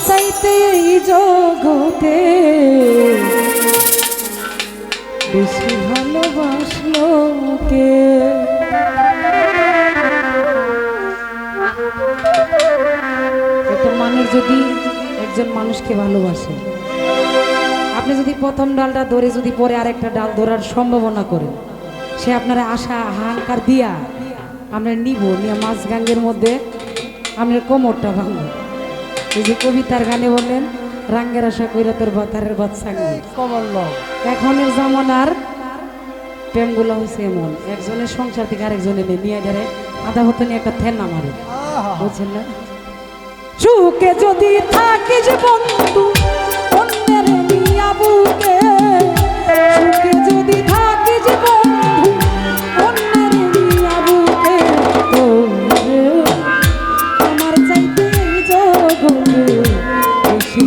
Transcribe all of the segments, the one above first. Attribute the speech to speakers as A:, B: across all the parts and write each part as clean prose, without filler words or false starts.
A: চাইতে এই জগতে বেশি ভালোবাসলো কে? একটা মানুষ যদি একজন মানুষকে ভালোবাসে, আপনি যদি প্রথম ডালটা ধরে যদি পরে আরেকটা ডাল ধরার সম্ভাবনা করেন, সে আপনার আশা হাহাকার দিয়া আমরা নিব, নিয়ে মাছ গাঙ্গের মধ্যে আপনার কোমরটা ভাঙব। এই যে কবিতার গানে বললেন, রাঙ্গের আশা কইরা তোর বাতারের বাচ্চাঙ্গে কমল। এখনের জামানার প্রেমগুলো হয়েছে এমন, একজনের সংসার থেকে আরেকজনে নিয়ে ধরে আধা হতো নিয়ে একটা থেন মারে, বুঝছেন না? সুখে যদি থাকিস বন্ধু অন্যের নিয়া বুকে, সুখে যদি থাকিস বন্ধু অন্যের নিয়া বুকে, আমার চাইতে জগতে বেশি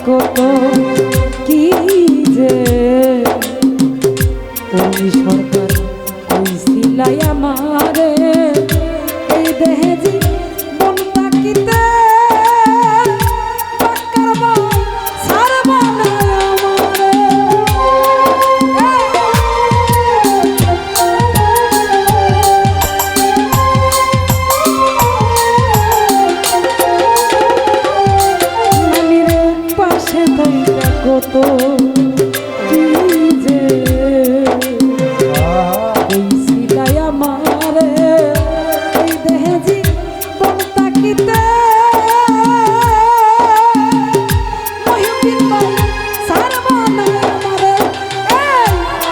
A: কত কি যে ওই সরকার কইছিলাই আমারে, এই দেহে জি মন তাকিতে পাক্কারবা ছাড়বা না আমারে। কত কি যে কইছিলাই আমারে, এই দেহে জীবন তাকিতে মহিউদ্দিন ভাই ছাড়বা না আমারে।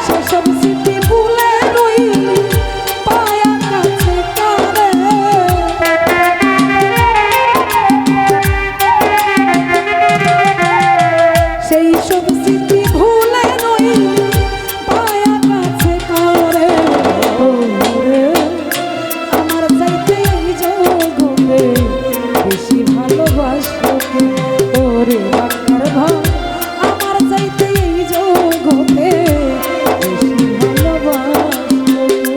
A: সেসব স্মৃতি ভুলে রইলি পায়া কাছে কারে, সেই সব স্মৃতি ভুলে রইলি পায়া কাছে কারে। আমার চাইতে এই জগতে বেশি ভালোবাসলো কে? ওরে বাক্কার ভাই, আমার চাইতে এই জগতে বেশি ভালোবাসলো কে?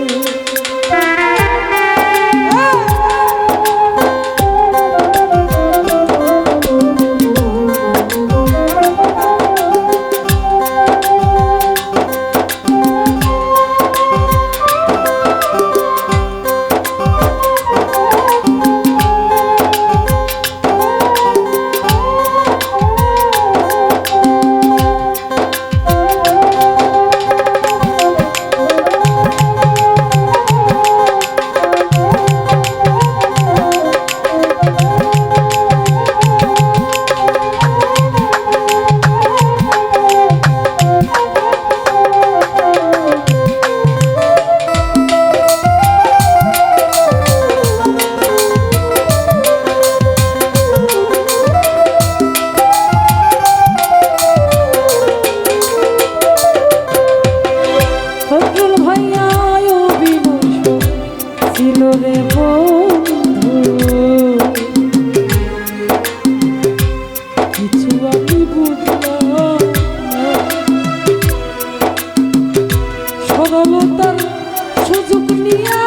A: রে বন্ধু কিছু আমি বুঝলাম, সরলতার সুযোগ নিয়া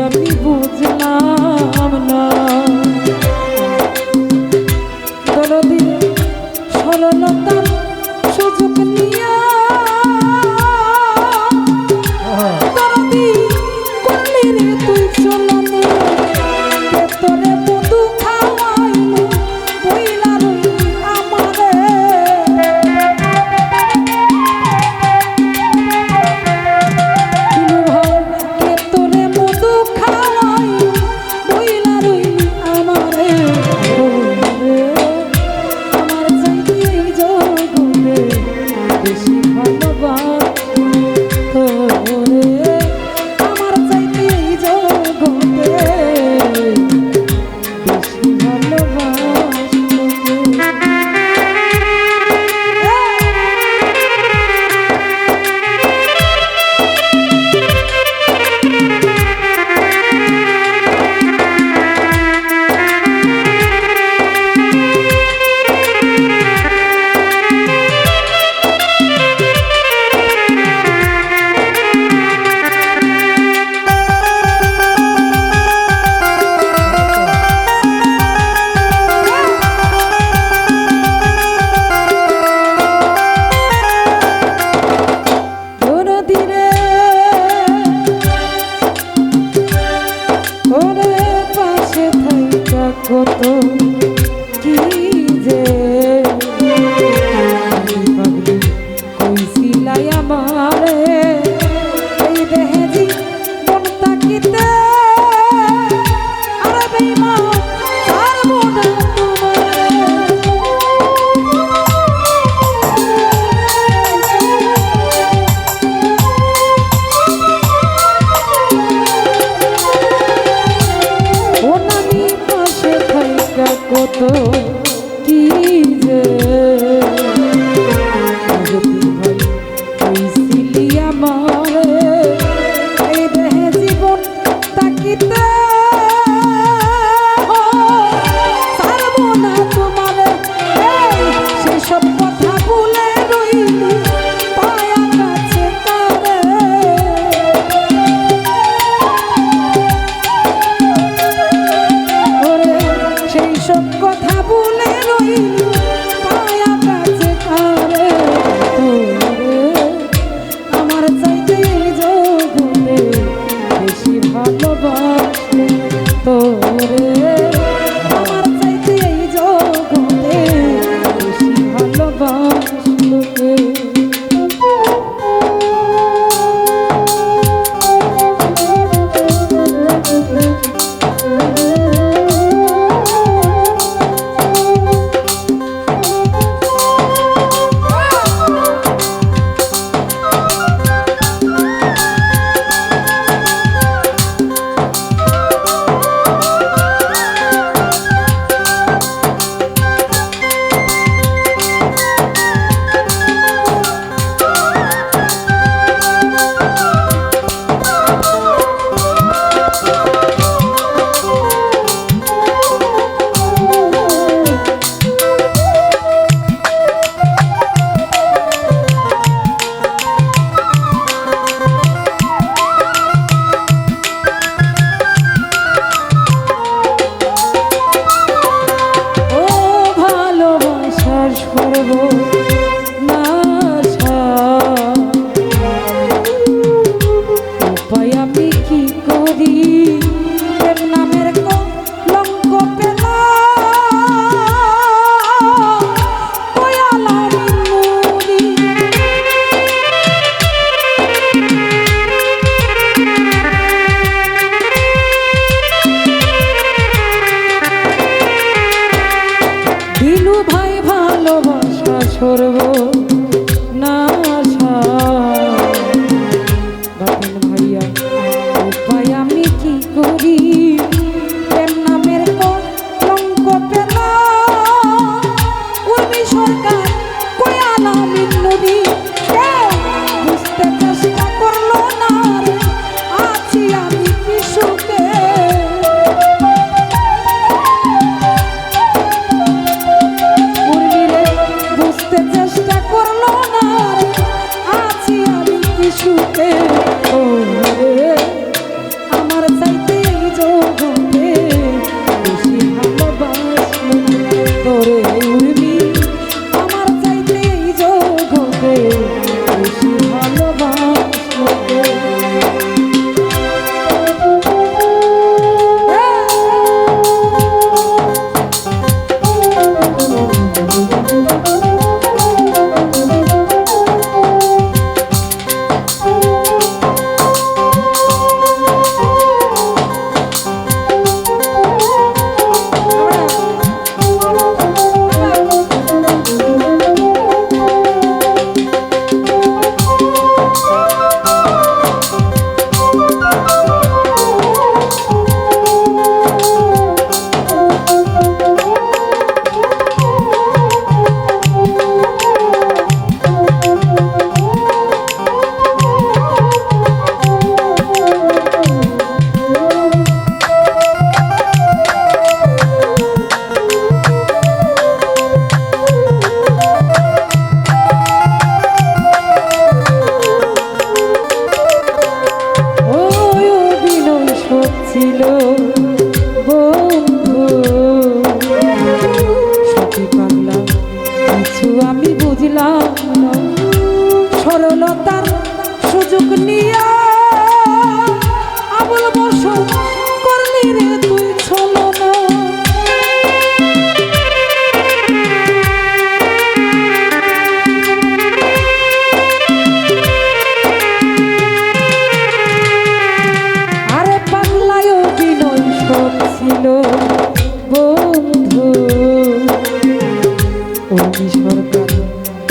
A: আমি বুঝলাম না। ভালোবাসলো কত কি যে পাগলি কইছিলাই আমারে এই দেহে জীবন তাকিতে আরে বেঈমান ছাড়বো না কত কি যে কইছিলি আমারে এই দেহে জীবন তাকিতে ছাড়বো না তোমারে সেসব কথা ভুলে রইলি পায়া কাছে কারে সেই সব কথা ভুলে রইলি পায়া কাছে কারে আমার চাইতে জগতে বেশি ভালোবাসে তোরে আমার চাইতে জগতে বেশি ভালোবাসলো করব না আশা বাপন ভাইয়া উপায় আমি কি করি প্রেম নামের কলঙ্ক পেলাম উর্মি সরকার কয়ালামি নদী বুঝতে চেষ্টা করলো না রে আছি আমি কি সুখে বুঝতে চেষ্টা সরলতার সুযোগ নিয়া আবুল বসন করলি রে তুই ছলনা। আরে পাগলায় বিনয় সব ছিল বন্ধু ওই সরকার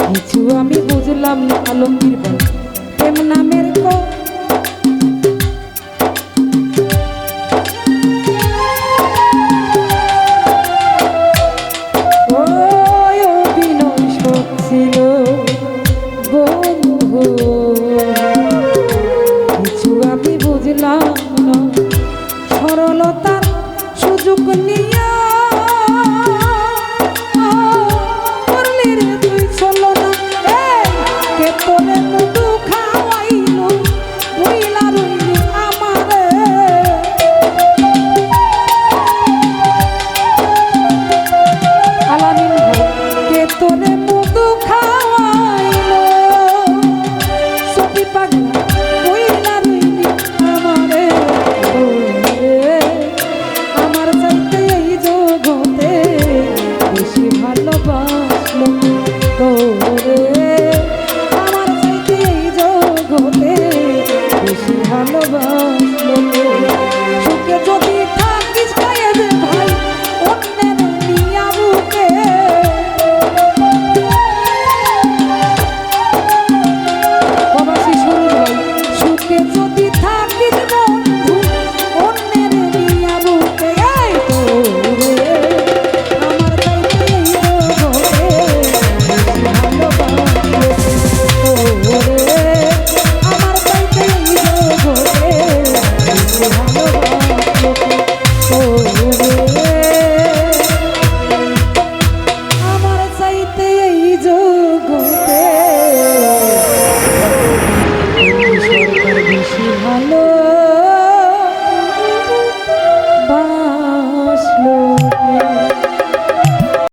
A: কিছু আমি বুঝলাম না আলমগীর